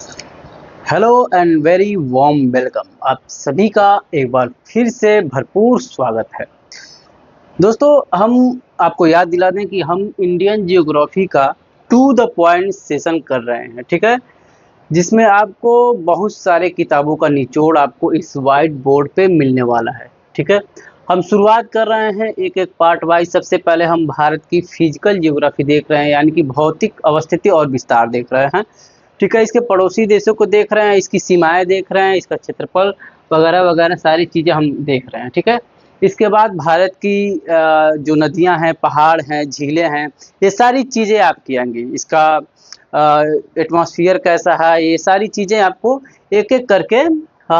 Hello and very warm welcome. आप सभी का एक बार फिर से भरपूर स्वागत है। दोस्तों, हम आपको याद दिला दें कि हम इंडियन जियोग्राफी का टू द पॉइंट सेशन कर रहे हैं, ठीक है, जिसमें आपको बहुत सारे किताबों का निचोड़ आपको इस वाइट बोर्ड पे मिलने वाला है। ठीक है, हम शुरुआत कर रहे हैं एक एक पार्ट वाइज। सबसे पहले हम भारत की फिजिकल जियोग्राफी देख रहे हैं, यानी कि भौतिक अवस्थिति और विस्तार देख रहे हैं। ठीक है, इसके पड़ोसी देशों को देख रहे हैं, इसकी सीमाएं देख रहे हैं, इसका क्षेत्रफल वगैरह वगैरह सारी चीज़ें हम देख रहे हैं। ठीक है, इसके बाद भारत की जो नदियां हैं, पहाड़ हैं, झीलें हैं, ये सारी चीज़ें आपकी आएंगी। इसका एटमॉस्फेयर कैसा है, ये सारी चीज़ें आपको एक एक करके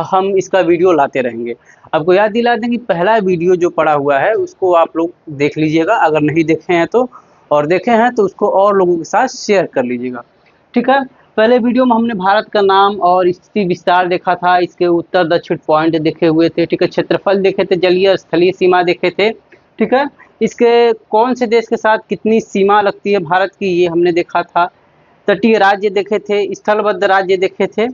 हम इसका वीडियो लाते रहेंगे। आपको याद दिला दें कि पहला वीडियो जो पड़ा हुआ है उसको आप लोग देख लीजिएगा, अगर नहीं देखे हैं तो, और देखे हैं तो उसको और लोगों के साथ शेयर कर लीजिएगा। ठीक है, पहले वीडियो में हमने भारत का नाम और स्थिति विस्तार देखा था, इसके उत्तर दक्षिण पॉइंट देखे हुए थे। ठीक है, क्षेत्रफल देखे थे, जलीय स्थलीय सीमा देखे थे। ठीक है, इसके कौन से देश के साथ कितनी सीमा लगती है भारत की, ये हमने देखा था। तटीय राज्य देखे थे, स्थलबद्ध राज्य देखे थे।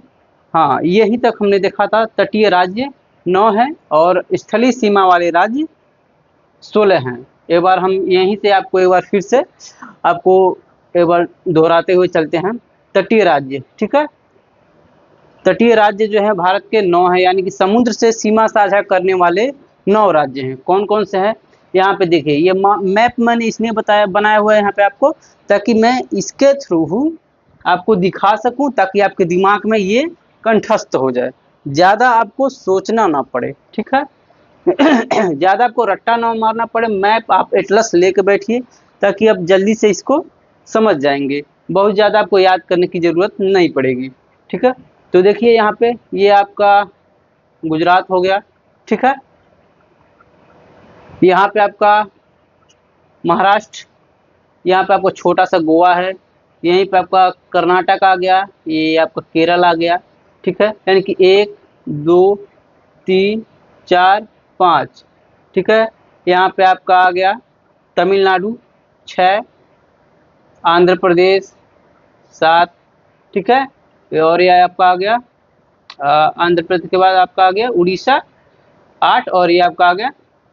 हाँ, यही तक हमने देखा था। तटीय राज्य 9 है और स्थलीय सीमा वाले राज्य 16 हैं। एक बार हम यहीं से आपको एक बार फिर से आपको एक बार दोहराते हुए चलते हैं। तटीय राज्य, ठीक है, तटीय राज्य जो है भारत के 9 है, यानी कि समुद्र से सीमा साझा करने वाले 9 राज्य हैं। कौन कौन से हैं यहाँ पे देखिए। ये मैप मैंने इसलिए बनाया हुआ है यहाँ पे आपको, ताकि मैं इसके थ्रू आपको दिखा सकूं, ताकि आपके दिमाग में ये कंठस्थ हो जाए, ज़्यादा आपको सोचना ना पड़े। ठीक है, ज़्यादा आपको रट्टा ना मारना पड़े। मैप आप एटलस लेके बैठिए, ताकि आप जल्दी से इसको समझ जाएंगे। बहुत ज़्यादा आपको याद करने की ज़रूरत नहीं पड़ेगी। ठीक है, तो देखिए यहाँ पे ये आपका गुजरात हो गया। ठीक है, यहाँ पे आपका महाराष्ट्र, यहाँ पे आपका छोटा सा गोवा है, यहीं पे आपका कर्नाटक आ गया, ये आपका केरल आ गया। ठीक है, यानी कि 1 2 3 4 5। ठीक है, यहाँ पे आपका आ गया तमिलनाडु 6, आंध्र प्रदेश 7। ठीक है, और ये आपका आ गया आंध्र प्रदेश के बाद आपका आ गया उड़ीसा 8, और ये आपका आ गया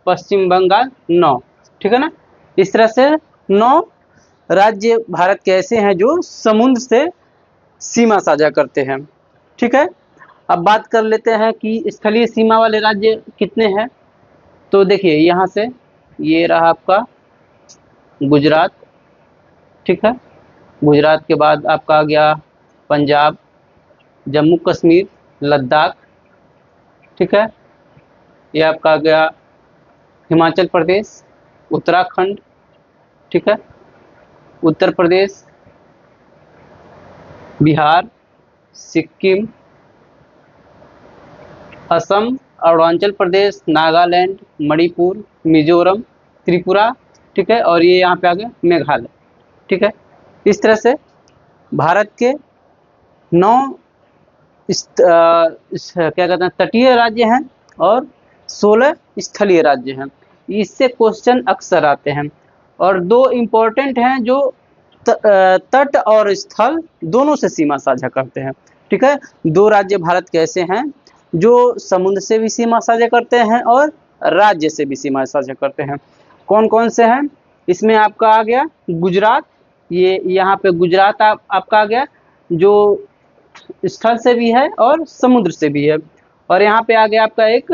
पश्चिम बंगाल 9। ठीक है ना, इस तरह से 9 राज्य भारत के ऐसे हैं जो समुद्र से सीमा साझा करते हैं। ठीक है, अब बात कर लेते हैं कि स्थलीय सीमा वाले राज्य कितने हैं। तो देखिए यहाँ से ये रहा आपका गुजरात। ठीक है, गुजरात के बाद आपका आ गया पंजाब, जम्मू कश्मीर, लद्दाख। ठीक है, ये आपका आ गया हिमाचल प्रदेश, उत्तराखंड। ठीक है, उत्तर प्रदेश, बिहार, सिक्किम, असम, अरुणाचल प्रदेश, नागालैंड, मणिपुर, मिजोरम, त्रिपुरा। ठीक है, और ये यहाँ पे आ गया मेघालय। ठीक है, इस तरह से भारत के 9 क्या कहते हैं तटीय राज्य हैं और 16 स्थलीय राज्य हैं। इससे क्वेश्चन अक्सर आते हैं, और 2 इम्पोर्टेंट हैं जो तट और स्थल दोनों से सीमा साझा करते हैं। ठीक है, 2 राज्य भारत के ऐसे हैं जो समुद्र से भी सीमा साझा करते हैं और राज्य से भी सीमा साझा करते हैं। कौन कौन से हैं, इसमें आपका आ गया गुजरात। ये यहाँ पे गुजरात आपका आ गया, जो स्थल से भी है और समुद्र से भी है। और यहाँ पे आ गया आपका एक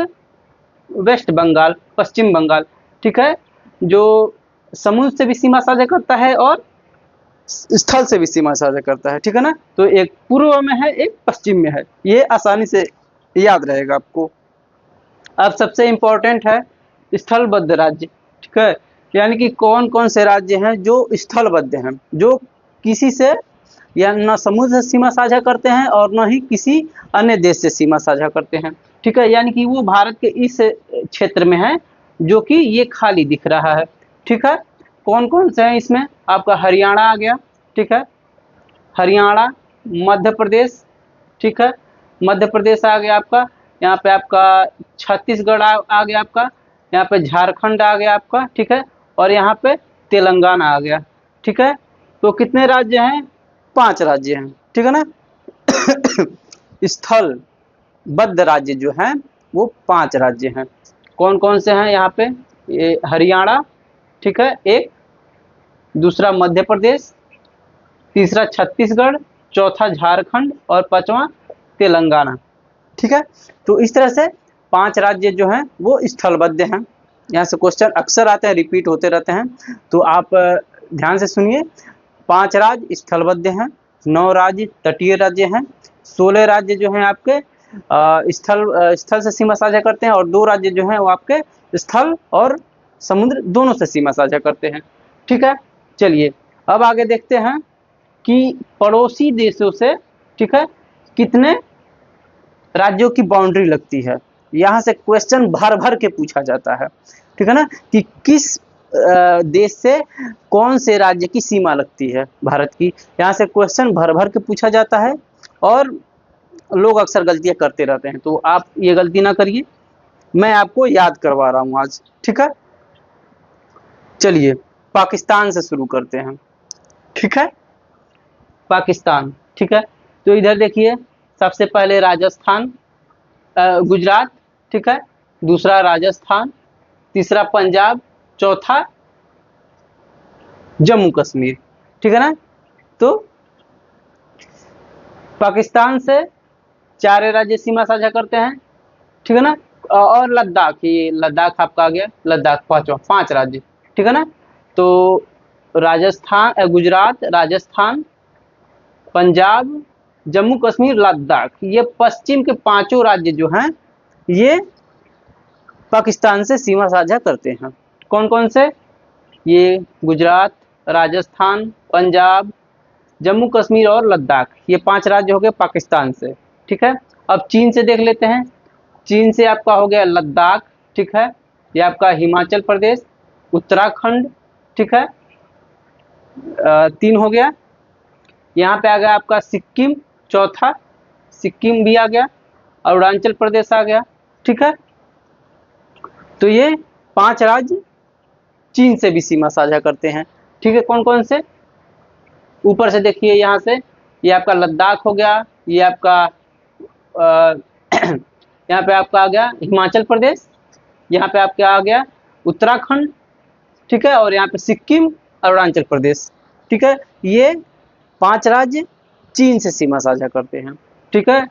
वेस्ट बंगाल, पश्चिम बंगाल। ठीक है, जो समुद्र से भी सीमा साझा करता है और स्थल से भी सीमा साझा करता है। ठीक है ना, तो एक पूर्व में है, एक पश्चिम में है, ये आसानी से याद रहेगा आपको। अब सबसे इम्पोर्टेंट है स्थलबद्ध राज्य। ठीक है, यानी कि कौन कौन से राज्य हैं जो स्थलबद्ध हैं, जो किसी से या न समुद्र से सीमा साझा करते हैं और न ही किसी अन्य देश से सीमा साझा करते हैं। ठीक है, यानी कि वो भारत के इस क्षेत्र में है जो कि ये खाली दिख रहा है। ठीक है, कौन कौन से हैं इसमें, आपका हरियाणा आ गया। ठीक है, हरियाणा, मध्य प्रदेश। ठीक है, मध्य प्रदेश आ गया आपका, यहाँ पे आपका छत्तीसगढ़ आ गया आपका, यहाँ पे झारखंड आ गया आपका। ठीक है, और यहाँ पे तेलंगाना आ गया। ठीक है, तो कितने राज्य हैं, 5 राज्य हैं। ठीक है ना, स्थलबद्ध राज्य जो हैं वो 5 राज्य हैं। कौन कौन से हैं यहाँ पे? ये हरियाणा, ठीक है, एक, दूसरा मध्य प्रदेश, तीसरा छत्तीसगढ़, चौथा झारखंड और पांचवा तेलंगाना, ठीक है। तो इस तरह से 5 राज्य जो हैं वो स्थलबद्ध हैं। यहाँ से क्वेश्चन अक्सर आते हैं, रिपीट होते रहते हैं, तो आप ध्यान से सुनिए। 5 राज्य स्थलबद्ध हैं, 9 राज्य तटीय राज्य हैं, 16 राज्य जो हैं आपके स्थल से सीमा साझा करते हैं, और 2 राज्य जो हैं वो आपके स्थल और समुद्र दोनों से सीमा साझा करते हैं, ठीक है। चलिए अब आगे देखते हैं कि पड़ोसी देशों से, ठीक है, कितने राज्यों की बाउंड्री लगती है। यहाँ से क्वेश्चन भर भर के पूछा जाता है, ठीक है ना, कि किस देश से कौन से राज्य की सीमा लगती है भारत की। यहाँ से क्वेश्चन भर भर के पूछा जाता है और लोग अक्सर गलतियां करते रहते हैं, तो आप ये गलती ना करिए, मैं आपको याद करवा रहा हूँ आज, ठीक है। चलिए पाकिस्तान से शुरू करते हैं, ठीक है। पाकिस्तान, ठीक है, तो इधर देखिए, सबसे पहले राजस्थान, गुजरात, ठीक है, दूसरा राजस्थान, तीसरा पंजाब, चौथा जम्मू कश्मीर, ठीक है ना। तो पाकिस्तान से 4 राज्य सीमा साझा करते हैं, ठीक है ना, और लद्दाख, ये लद्दाख आपका आ गया, लद्दाख पांचवा, 5 राज्य, ठीक है ना। तो राजस्थान, गुजरात, राजस्थान, पंजाब, जम्मू कश्मीर, लद्दाख, ये पश्चिम के 5 राज्य जो हैं ये पाकिस्तान से सीमा साझा करते हैं। कौन कौन से? ये गुजरात, राजस्थान, पंजाब, जम्मू कश्मीर और लद्दाख, ये 5 राज्य हो गए पाकिस्तान से, ठीक है। अब चीन से देख लेते हैं। चीन से आपका हो गया लद्दाख, ठीक है, ये आपका हिमाचल प्रदेश, उत्तराखंड, ठीक है, 3 हो गया। यहाँ पे आ गया आपका सिक्किम, चौथा, सिक्किम भी आ गया, अरुणाचल प्रदेश आ गया, ठीक है। तो ये 5 राज्य चीन से भी सीमा साझा करते हैं, ठीक है। कौन कौन से? ऊपर से देखिए, यहाँ से ये आपका लद्दाख हो गया, ये आपका यहाँ पे आपका आ गया हिमाचल प्रदेश, यहाँ पे आपका आ गया उत्तराखंड, ठीक है, और यहाँ पे सिक्किम, अरुणाचल प्रदेश, ठीक है। ये 5 राज्य चीन से सीमा साझा करते हैं, ठीक है।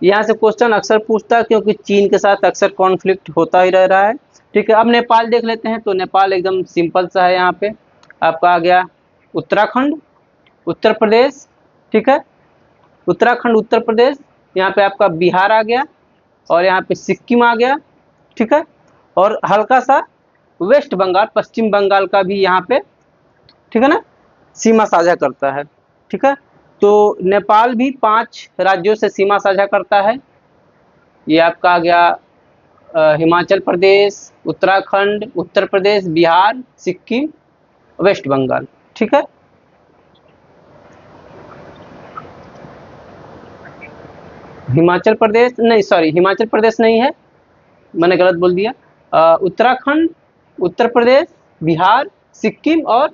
यहाँ से क्वेश्चन अक्सर पूछता है क्योंकि चीन के साथ अक्सर कॉन्फ्लिक्ट होता ही रह रहा है, ठीक है। अब नेपाल देख लेते हैं, तो नेपाल एकदम सिंपल सा है। यहाँ पे आपका आ गया उत्तराखंड, उत्तर प्रदेश, ठीक है, उत्तराखंड, उत्तर प्रदेश, यहाँ पे आपका बिहार आ गया, और यहाँ पे सिक्किम आ गया, ठीक है, और हल्का सा वेस्ट बंगाल, पश्चिम बंगाल का भी यहाँ पे, ठीक है ना, सीमा साझा करता है, ठीक है। तो नेपाल भी 5 राज्यों से सीमा साझा करता है। ये आपका आ गया हिमाचल प्रदेश, उत्तराखंड, उत्तर प्रदेश, बिहार, सिक्किम, वेस्ट बंगाल, ठीक है। हिमाचल प्रदेश नहीं, सॉरी, हिमाचल प्रदेश नहीं है, मैंने गलत बोल दिया। उत्तराखंड, उत्तर प्रदेश, बिहार, सिक्किम और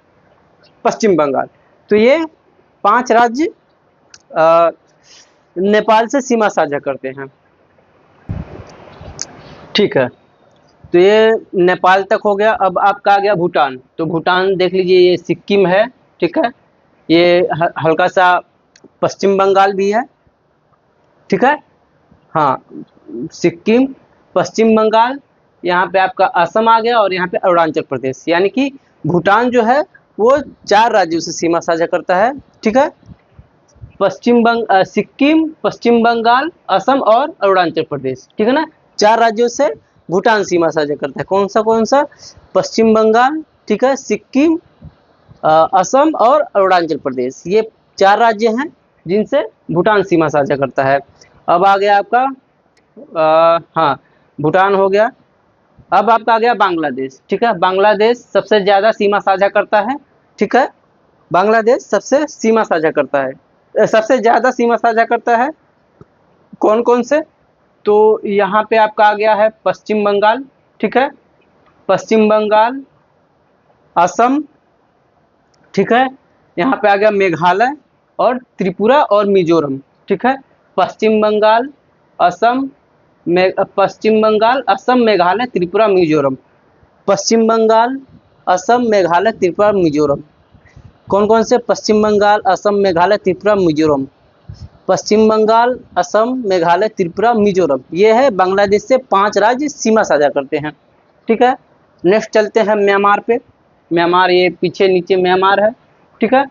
पश्चिम बंगाल, तो ये 5 राज्य नेपाल से सीमा साझा करते हैं, ठीक है। तो ये नेपाल तक हो गया। अब आपका आ गया भूटान। तो भूटान देख लीजिए, ये सिक्किम है, ठीक है, ये हल्का सा पश्चिम बंगाल भी है, ठीक है, हाँ, सिक्किम, पश्चिम बंगाल, यहाँ पे आपका असम आ गया, और यहाँ पे अरुणाचल प्रदेश, यानी कि भूटान जो है वो 4 राज्यों से सीमा साझा करता है, ठीक है। सिक्किम, पश्चिम बंगाल, असम और अरुणाचल प्रदेश, ठीक है ना, 4 राज्यों से भूटान सीमा साझा करता है। कौन सा? पश्चिम बंगाल, ठीक है, सिक्किम, असम और अरुणाचल प्रदेश, ये 4 राज्य हैं जिनसे भूटान सीमा साझा करता है। अब आ गया आपका हाँ, भूटान हो गया। अब आपका आ गया बांग्लादेश, ठीक है। बांग्लादेश सबसे ज़्यादा सीमा साझा करता है, ठीक है, बांग्लादेश सबसे सीमा साझा करता है, सबसे ज़्यादा सीमा साझा करता है। कौन कौन से? तो यहाँ पे आपका आ गया है पश्चिम बंगाल, ठीक है, पश्चिम बंगाल, असम, ठीक है, यहाँ पे आ गया मेघालय और त्रिपुरा और मिजोरम, ठीक है। पश्चिम बंगाल, पश्चिम बंगाल, असम, मेघालय, त्रिपुरा, मिजोरम। पश्चिम बंगाल, असम, मेघालय, त्रिपुरा, मिजोरम। कौन कौन से? पश्चिम बंगाल, असम, मेघालय, त्रिपुरा, मिजोरम। पश्चिम बंगाल, असम, मेघालय, त्रिपुरा, मिजोरम। ये है बांग्लादेश से 5 राज्य सीमा साझा करते हैं। ठीक है, नेक्स्ट चलते हैं म्यांमार पे। म्यांमार, ये पीछे नीचे म्यांमार है। ठीक है,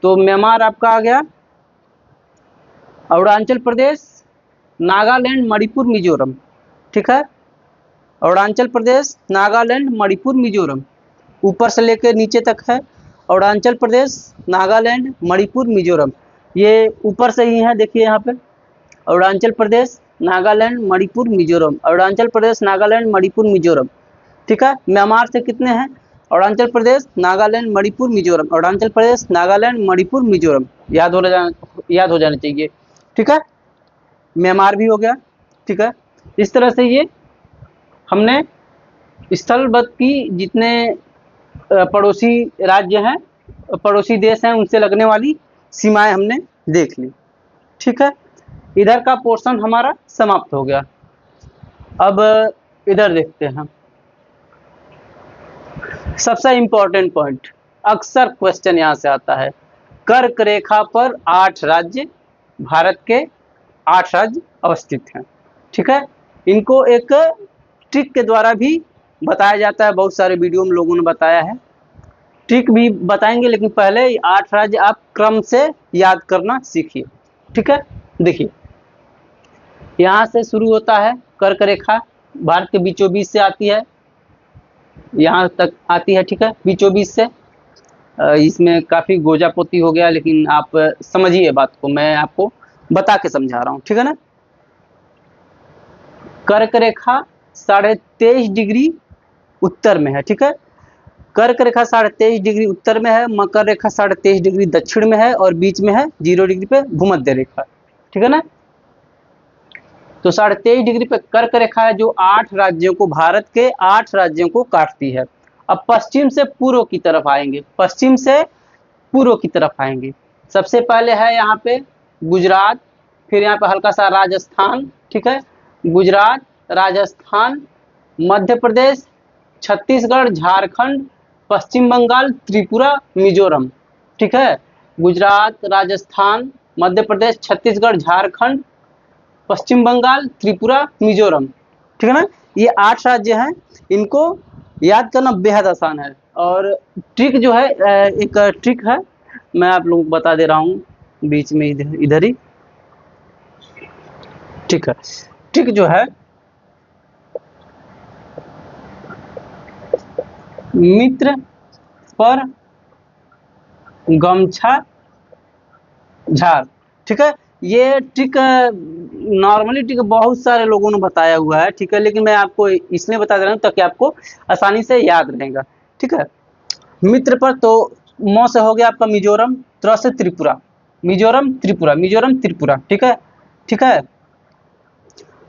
तो म्यांमार आपका आ गया अरुणाचल प्रदेश, नागालैंड, मणिपुर, मिजोरम। ठीक है, अरुणाचल प्रदेश, नागालैंड, मणिपुर, मिजोरम, ऊपर से लेकर नीचे तक है। अरुणाचल प्रदेश, नागालैंड, मणिपुर, मिजोरम, ये ऊपर से ही है। देखिए यहाँ पे अरुणाचल प्रदेश, नागालैंड, मणिपुर, मिजोरम, अरुणाचल प्रदेश, नागालैंड, मणिपुर, मिजोरम। ठीक है, म्यांमार से कितने हैं? अरुणाचल प्रदेश, नागालैंड, मणिपुर, मिजोरम, अरुणाचल प्रदेश, नागालैंड, मणिपुर, मिजोरम। याद हो जाना चाहिए। ठीक है, म्यांमार भी हो गया। ठीक है, इस तरह से ये हमने स्थलबद्ध की जितने पड़ोसी राज्य हैं, पड़ोसी देश हैं, उनसे लगने वाली सीमाएं हमने देख ली। ठीक है, इधर का पोर्शन हमारा समाप्त हो गया। अब इधर देखते हैं सबसे इंपॉर्टेंट पॉइंट, अक्सर क्वेश्चन यहां से आता है। कर्क रेखा पर 8 राज्य, भारत के 8 राज्य अवस्थित हैं। ठीक है, इनको एक ट्रिक के द्वारा भी बताया जाता है, बहुत सारे वीडियो में लोगों ने बताया है, ट्रिक भी बताएंगे, लेकिन पहले 8 राज्य आप क्रम से याद करना सीखिए। ठीक है, देखिए यहाँ से शुरू होता है कर्क रेखा, भारत के बीचों बीच से आती है, यहाँ तक आती है। ठीक है, बीचों बीच से, इसमें काफ़ी गोजापोती हो गया, लेकिन आप समझिए बात को, मैं आपको बता के समझा रहा हूँ। ठीक है ना, कर्क रेखा 23.5 डिग्री उत्तर में है। ठीक है, कर्क रेखा 23.5 डिग्री उत्तर में है, मकर रेखा 23.5 डिग्री दक्षिण में है, और बीच में है 0 डिग्री पे भूमध्य रेखा। ठीक है ना, तो 23.5 डिग्री पे कर्क रेखा है, जो 8 राज्यों को, भारत के 8 राज्यों को काटती है। अब पश्चिम से पूर्व की तरफ आएंगे, पश्चिम से पूर्व की तरफ आएंगे। सबसे पहले है यहाँ पे गुजरात, फिर यहाँ पे हल्का सा राजस्थान। ठीक है, गुजरात, राजस्थान, मध्य प्रदेश, छत्तीसगढ़, झारखंड, पश्चिम बंगाल, त्रिपुरा, मिजोरम। ठीक है, गुजरात, राजस्थान, मध्य प्रदेश, छत्तीसगढ़, झारखंड, पश्चिम बंगाल, त्रिपुरा, मिजोरम। ठीक है ना, ये 8 राज्य हैं, इनको याद करना बेहद आसान है। और ट्रिक जो है, एक ट्रिक है, मैं आप लोगों को बता दे रहा हूँ बीच में, इधर ही। ठीक है, ट्रिक जो है, मित्र पर गमछा झाड़। ठीक है, ये ट्रिक नॉर्मली ट्रिक बहुत सारे लोगों ने बताया हुआ है। ठीक है, लेकिन मैं आपको इसलिए बता दे रहा हूँ ताकि आपको आसानी से याद रहेगा। ठीक है, मित्र पर तो म से हो गया आपका मिजोरम, त्र से त्रिपुरा, मिजोरम, त्रिपुरा, मिजोरम, त्रिपुरा। ठीक है, ठीक है,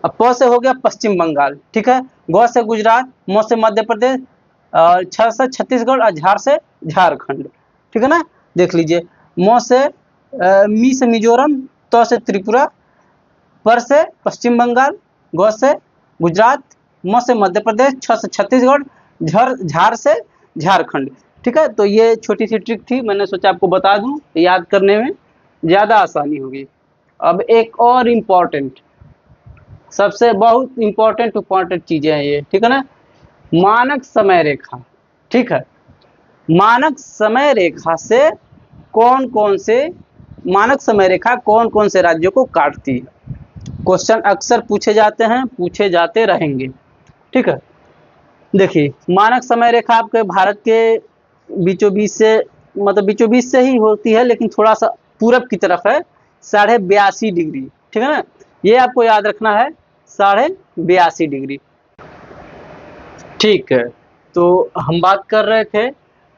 अब प से हो गया पश्चिम बंगाल। ठीक है, ग से गुजरात, म से मध्य प्रदेश, और छ से छत्तीसगढ़, और झार से झारखंड। ठीक है ना, देख लीजिए, म से मी से मिजोरम, त से त्रिपुरा, पर से पश्चिम बंगाल, ग से गुजरात, म से मध्य प्रदेश, छ से छत्तीसगढ़, झार से झारखंड। ठीक है, तो ये छोटी सी ट्रिक थी, मैंने सोचा आपको बता दूं, याद करने में ज़्यादा आसानी होगी। अब एक और इम्पॉर्टेंट, सबसे बहुत इम्पॉर्टेंट चीज़ें हैं ये। ठीक है ना, मानक समय रेखा। ठीक है, मानक समय रेखा से कौन कौन से, मानक समय रेखा कौन कौन से राज्यों को काटती है? क्वेश्चन अक्सर पूछे जाते हैं, पूछे जाते रहेंगे। ठीक है, देखिए मानक समय रेखा आपके भारत के बीचों बीच से, मतलब बीचों बीच से ही होती है, लेकिन थोड़ा सा पूरब की तरफ है, 82.5 डिग्री। ठीक है ना, ये आपको याद रखना है, 82.5 डिग्री। ठीक है, तो हम बात कर रहे थे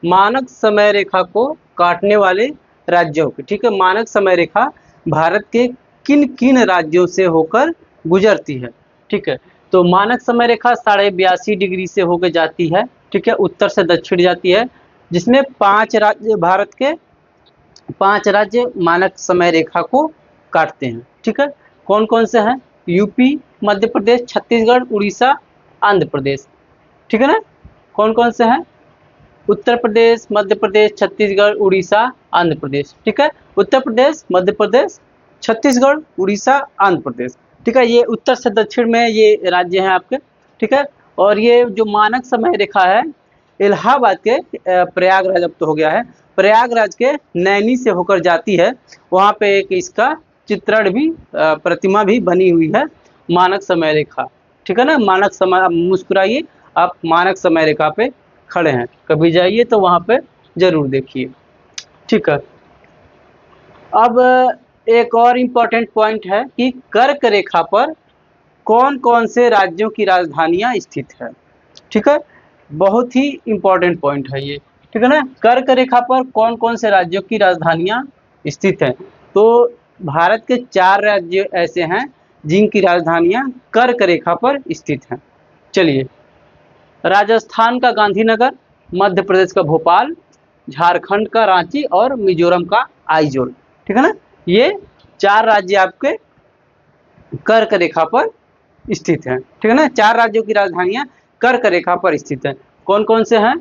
मानक समय रेखा को काटने वाले राज्यों की। ठीक है, मानक समय रेखा भारत के किन किन राज्यों से होकर गुजरती है? ठीक है, तो मानक समय रेखा 82.5 डिग्री से होकर जाती है। ठीक है, उत्तर से दक्षिण जाती है, जिसमें 5 राज्य, भारत के 5 राज्य मानक समय रेखा को काटते हैं। ठीक है, कौन कौन से हैं? यूपी, मध्य प्रदेश, छत्तीसगढ़, उड़ीसा, आंध्र प्रदेश। ठीक है ना? कौन कौन से हैं? उत्तर प्रदेश, मध्य प्रदेश, छत्तीसगढ़, उड़ीसा, आंध्र प्रदेश। ठीक है, उत्तर प्रदेश, मध्य प्रदेश, छत्तीसगढ़, उड़ीसा, आंध्र प्रदेश। ठीक है, ये उत्तर से दक्षिण में ये राज्य हैं आपके। ठीक है, और ये जो मानक समय रेखा है इलाहाबाद के प्रयागराज, अब तो हो गया है, प्रयागराज के नैनी से होकर जाती है। वहाँ पे एक इसका चित्रण भी प्रतिमा भी बनी हुई है, मानक समय रेखा। ठीक है ना? मानक समय, आप मुस्कुराइए, आप मानक समय रेखा पे खड़े हैं, कभी जाइए तो वहाँ पे जरूर देखिए। ठीक है, अब एक और इम्पोर्टेंट पॉइंट है कि कर्क रेखा पर कौन कौन से राज्यों की राजधानियां स्थित है। ठीक है, बहुत ही इम्पोर्टेंट पॉइंट है ये। ठीक है ना? कर्क रेखा पर कौन कौन से राज्यों की राजधानियां स्थित हैं? तो भारत के 4 राज्य ऐसे हैं जिनकी राजधानियां कर्क रेखा पर स्थित हैं। चलिए, राजस्थान का गांधीनगर, मध्य प्रदेश का भोपाल, झारखंड का रांची और मिजोरम का आइजोल। ठीक है ना? ये 4 राज्य आपके कर्क रेखा पर स्थित हैं। ठीक है ना? 4 राज्यों की राजधानियां कर्क रेखा पर स्थित हैं। कौन कौन से हैं?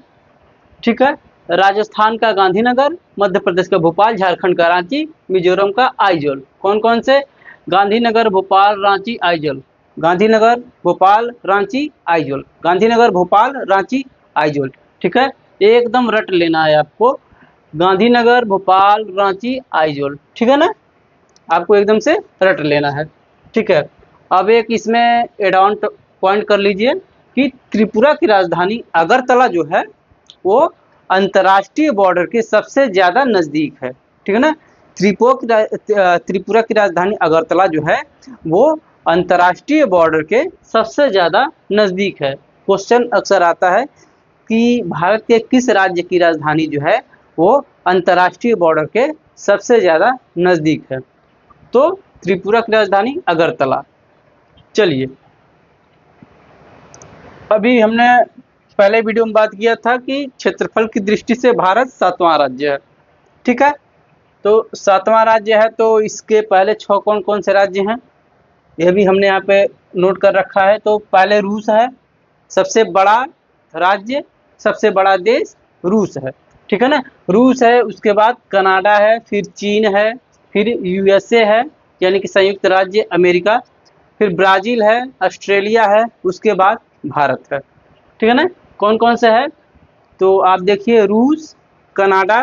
ठीक है, राजस्थान का गांधीनगर, मध्य प्रदेश का भोपाल, झारखंड का रांची, मिजोरम का आइजोल। कौन कौन से? गांधीनगर, भोपाल, रांची, आइजोल। गांधीनगर, भोपाल, रांची, आइजोल। गांधीनगर, भोपाल, रांची, आइजोल। ठीक है, एकदम रट लेना है आपको, गांधीनगर, भोपाल, रांची, आइजोल। ठीक है ना? आपको एकदम से रट लेना है। ठीक है, अब एक इसमें एड ऑन पॉइंट कर लीजिए कि त्रिपुरा की राजधानी अगरतला जो है वो अंतर्राष्ट्रीय बॉर्डर के सबसे ज्यादा नजदीक है। ठीक है ना? त्रिपुरा की राजधानी अगरतला जो है वो अंतर्राष्ट्रीय बॉर्डर के सबसे ज्यादा नजदीक है। क्वेश्चन अक्सर आता है कि भारत के किस राज्य की राजधानी जो है वो अंतर्राष्ट्रीय बॉर्डर के सबसे ज्यादा नजदीक है? तो त्रिपुरा की राजधानी अगरतला। चलिए, अभी हमने पहले वीडियो में बात किया था कि क्षेत्रफल की दृष्टि से भारत 7वां राज्य है। ठीक है, तो 7वां राज्य है, तो इसके पहले 6 कौन कौन से राज्य हैं यह भी हमने यहाँ पे नोट कर रखा है। तो पहले रूस है, सबसे बड़ा राज्य, सबसे बड़ा देश रूस है। ठीक है ना? रूस है, उसके बाद कनाडा है, फिर चीन है, फिर यूएसए है यानी कि संयुक्त राज्य अमेरिका, फिर ब्राजील है, ऑस्ट्रेलिया है, उसके बाद भारत है। ठीक है ना? कौन कौन से है? तो आप देखिए, रूस, कनाडा,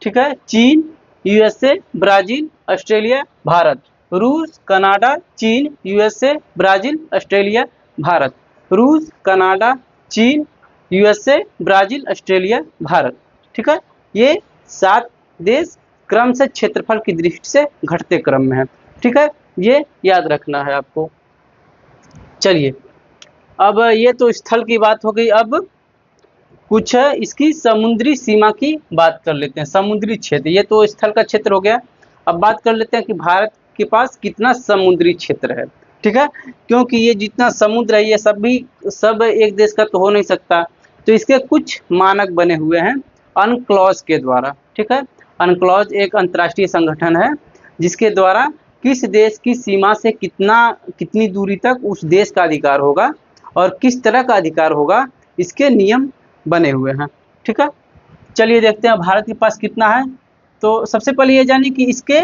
ठीक है, चीन, यूएसए, ब्राजील, ऑस्ट्रेलिया, भारत। रूस, कनाडा, चीन, यूएसए, ब्राजील, ऑस्ट्रेलिया, भारत। रूस, कनाडा, चीन, यूएसए, ब्राजील, ऑस्ट्रेलिया, भारत। ठीक है, ये 7 देश क्रम से क्षेत्रफल की दृष्टि से घटते क्रम में है। ठीक है, ये याद रखना है आपको। चलिए, अब ये तो स्थल की बात हो गई, अब कुछ इसकी समुद्री सीमा की बात कर लेते हैं। समुद्री क्षेत्र, ये तो स्थल का क्षेत्र हो गया। अब बात कर लेते हैं कि भारत के पास कितना समुद्री क्षेत्र है। ठीक है, क्योंकि ये जितना समुद्र है ये सब एक देश का तो हो नहीं सकता, तो इसके कुछ मानक बने हुए हैं अनक्लॉज के द्वारा। ठीक है, अनक्लॉज एक अंतर्राष्ट्रीय संगठन है जिसके द्वारा किस देश की सीमा से कितनी दूरी तक उस देश का अधिकार होगा और किस तरह का अधिकार होगा, इसके नियम बने हुए हैं। ठीक है, चलिए देखते हैं भारत के पास कितना है। तो सबसे पहले ये जानिए कि इसके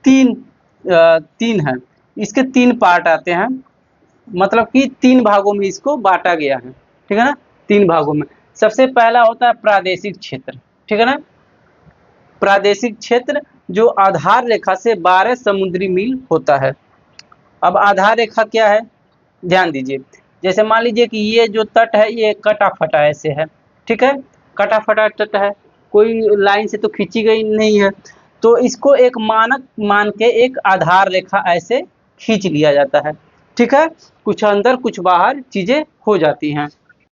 तीन हैं, इसके 3 पार्ट आते हैं, मतलब कि 3 भागों में इसको बांटा गया है। ठीक है ना? 3 भागों में। सबसे पहला होता है प्रादेशिक क्षेत्र। ठीक है ना? प्रादेशिक क्षेत्र जो आधार रेखा से 12 समुद्री मील होता है। अब आधार रेखा क्या है, ध्यान दीजिए। जैसे मान लीजिए कि ये जो तट है ये कटा फटा ऐसे है। ठीक है, कटा फटा तट है, कोई लाइन से तो खींची गई नहीं है, तो इसको एक मानक मान के एक आधार रेखा ऐसे खींच लिया जाता है। ठीक है, कुछ अंदर कुछ बाहर चीजें हो जाती हैं।